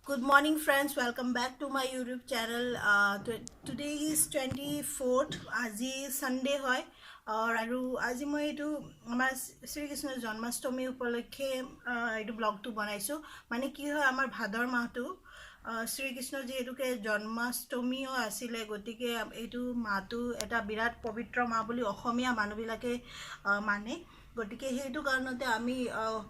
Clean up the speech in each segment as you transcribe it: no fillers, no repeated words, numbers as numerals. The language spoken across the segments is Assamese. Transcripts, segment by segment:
Good morning, friends. Welcome back to my YouTube channel. Today is 24th. Aji Sunday hoy. আৰু আজি মই এইটো আমাৰ শ্ৰীকৃষ্ণৰ জন্মাষ্টমী উপলক্ষে এইটো ব্লগটো বনাইছো মানে কি হয় আমাৰ ভাদৰ মাহটো শ্ৰীকৃষ্ণ যিহেতুকে জন্মাষ্টমীও আছিলে গতিকে এইটো মাহটো এটা বিৰাট পবিত্ৰ মাহ বুলি অসমীয়া মানুহবিলাকে মানে গতিকে সেইটো কাৰণতে আমি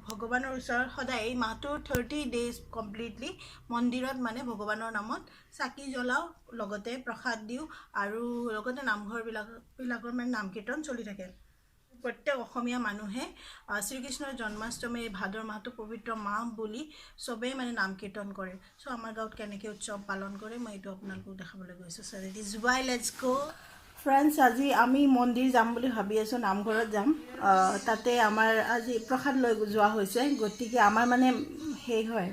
ভগৱানৰ ওচৰত সদায় এই মাহটো 30 days কমপ্লিটলি মন্দিৰত মানে ভগৱানৰ নামত চাকি জ্বলাও লগতে প্ৰসাদ দিও আৰু লগতে নামঘৰবিলাকৰ মানে নাম কীৰ্তন চলি থাকে প্ৰত্যেক অসমীয়া মানুহে শ্ৰীকৃষ্ণৰ জন্মাষ্টমী ভাদৰ মাহটো পবিত্ৰ মাহ বুলি সবে মানে নাম কীৰ্তন কৰে সো আমাৰ গাঁৱত কেনেকৈ উৎসৱ পালন কৰে মই এইটো আপোনালোকক দেখাবলৈ গৈছো so it is Y let's go friends আজি আমি মন্দিৰ যাম বুলি ভাবি আছো নামঘৰত যাম তাতে আমাৰ আজি প্ৰসাদ লৈ যোৱা হৈছে গতিকে আমাৰ মানে হেই হয়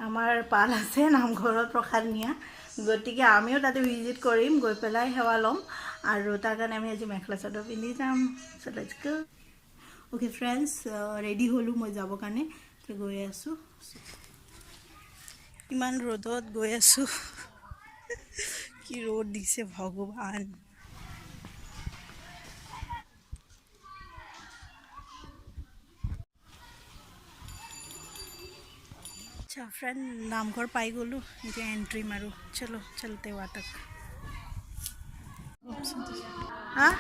আমাৰ পাল আছে নামঘৰত প্ৰসাদ নিয়া গতিকে আমিও তাতে ভিজিট কৰিম গৈ পেলাই সেৱা ল'ম আৰু তাৰ কাৰণে আমি আজি মেখেলা চাদৰ পিন্ধি যাম so let's go okay friends ready হলো মই যাব কাৰণে গৈ আছো ইমান ৰ'দত গৈ আছো কি ৰ'দ দিছে ভগৱান अच्छा फ्रेंड नामघर पाई गलु ये एंट्री मारू चलो चलते हुआ तक हाँ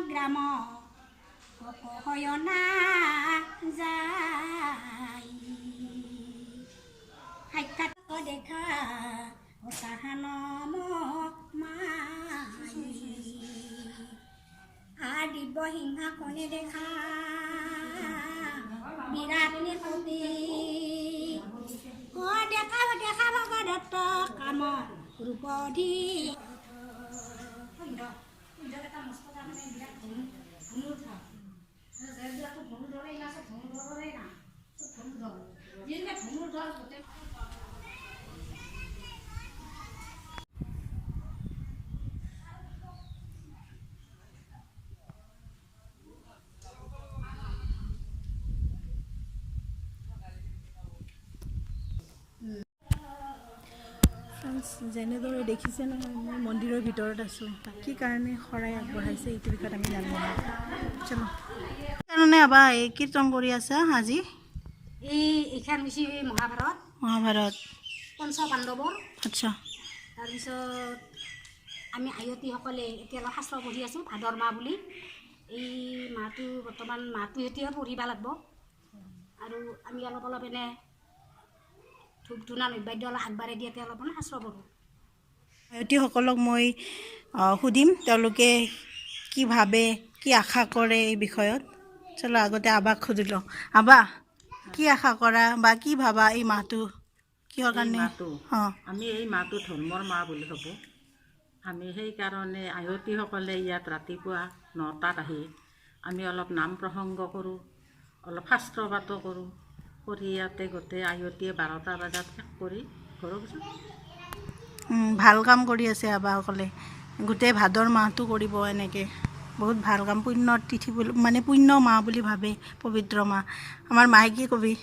গ্রাম হয় না যাই সাক্ষাৎ দেখা তাহানম মাই আর দিব্য সিংহাসনে দেখা বিরাট নিপতি দেখা দেখা ভগদত্ত কাম ৰূপধি যেনেদৰে দেখিছে নহয় মই মন্দিৰৰ ভিতৰত আছোঁ কি কাৰণে শৰাই আগবঢ়াইছে এইটো বিষয়ত আমি জানো চলো কাৰণে আবা এই কীৰ্তন কৰি আছা আজি এইখান হৈছে মহাভাৰত পঞ্চ পাণ্ডৱৰ আচ্ছা তাৰপিছত আমি আয়তীসকলে এতিয়া অলপ শাস্ত্ৰ পঢ়ি আছোঁ ভাদৰ মাহ বুলি এই মাহটো বৰ্তমান মাহটো এতিয়া পঢ়িব লাগিব আৰু আমি অলপ অলপ এনে ধূপ ধূনা নৈবাদ্য অলপ আগবাঢ়াই দিয়াতে অলপমান শাস্ত্ৰ পঢ়োঁ আয়তীসকলক মই সুধিম তেওঁলোকে কি ভাবে কি আশা কৰে এই বিষয়ত চলো আগতে আবাক সুধি লওঁ আবা কি আশা কৰা বা কি ভাবা এই মাহটো কিহৰ কাৰণে আমি এই মাহটো ধৰ্মৰ মাহ বুলি ভাবোঁ আমি সেইকাৰণে আয়তীসকলে ইয়াত ৰাতিপুৱা 9টাত আহি আমি অলপ নাম প্ৰসংগ কৰোঁ অলপ শাস্ত্ৰ পাঠ কৰোঁ কৰি ইয়াতে গোটেই আয়তীয়ে 12টা বজাত শেষ কৰি ঘৰক যাওঁ ভাল কাম কৰি আছে আবাসকলে গোটেই ভাদৰ মাহটো কৰিব এনেকৈ বহুত ভাল কাম পুণ্যৰ তিথি বুলি মানে পুণ্য মাহ বুলি ভাবে পবিত্ৰ মাহ আমাৰ মায়ে কি কবি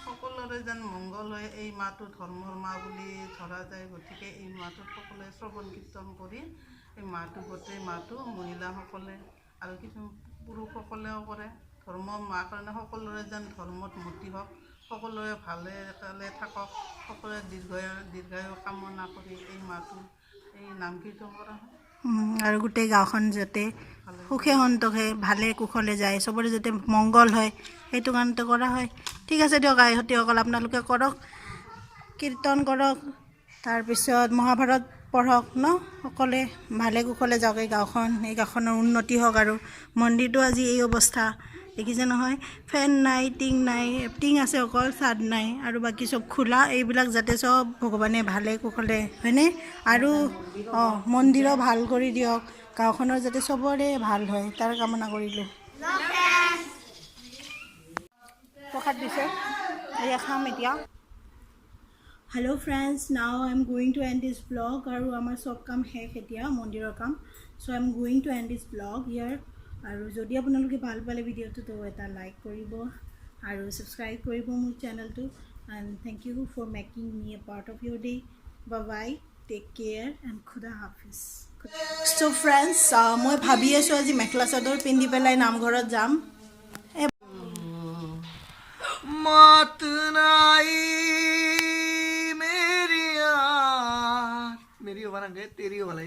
সকলোৰে যেন মংগল হয় এই মাহটো ধৰ্মৰ মাহ বুলি ধৰা যায় গতিকে এই মাহটোত সকলোৱে শ্ৰৱণ কীৰ্তন কৰি এই মাহটো গোটেই মাহটো মহিলাসকলে আৰু কিছু পুৰুষসকলেও কৰে ধৰ্মৰ মাহ কাৰণে সকলোৰে যেন ধৰ্মত মতি হওক সকলোৱে ভালে থাকক সকলোৱে দীৰ্ঘায়ু কামনা কৰি এই মাহটো এই নাম কীৰ্তন কৰা হয় আৰু গোটেই গাঁওখন যাতে সুখে সন্তোষে ভালে কুশলে যায় চবৰে যাতে মংগল হয় সেইটো কাৰণতে কৰা হয় ঠিক আছে দিয়ক আইহঁতীসকল আপোনালোকে কৰক কীৰ্তন কৰক তাৰপিছত মহাভাৰত পঢ়ক ন সকলোৱে ভালে কুশলে যাওক এই গাঁওখনৰ উন্নতি হওক আৰু মন্দিৰটো আজি এই অৱস্থা দেখিছে নহয় ফেন নাই টিং আছে অকল চাদ নাই আৰু বাকী চব খোলা এইবিলাক যাতে চব ভগৱানে ভালে কুশলে হয়নে আৰু মন্দিৰো ভাল কৰি দিয়ক গাঁওখনৰ যাতে চবৰে ভাল হয় তাৰ কামনা কৰিলোঁ প্ৰসাদ দিছে এয়া খাম এতিয়া Hello friends, now I'm going to end this vlog আৰু আমাৰ সব কাম শেষ এতিয়া মন্দিৰৰ কাম so I'm going to end this vlog here আৰু যদি আপোনালোকে ভাল পালে ভিডিঅ'টো তো এটা লাইক কৰিব আৰু সাবস্ক্ৰাইব কৰিব মোৰ চেনেলটো and thank you for making me a part of your day bye bye take care and khuda hafiz so friends মই ভাবি আছো আজি মেখলা চাদৰ পিন্ধি পেলাই নামঘৰত যাম मात नाई मेरी यार मेरी वाला गए तेरी वाला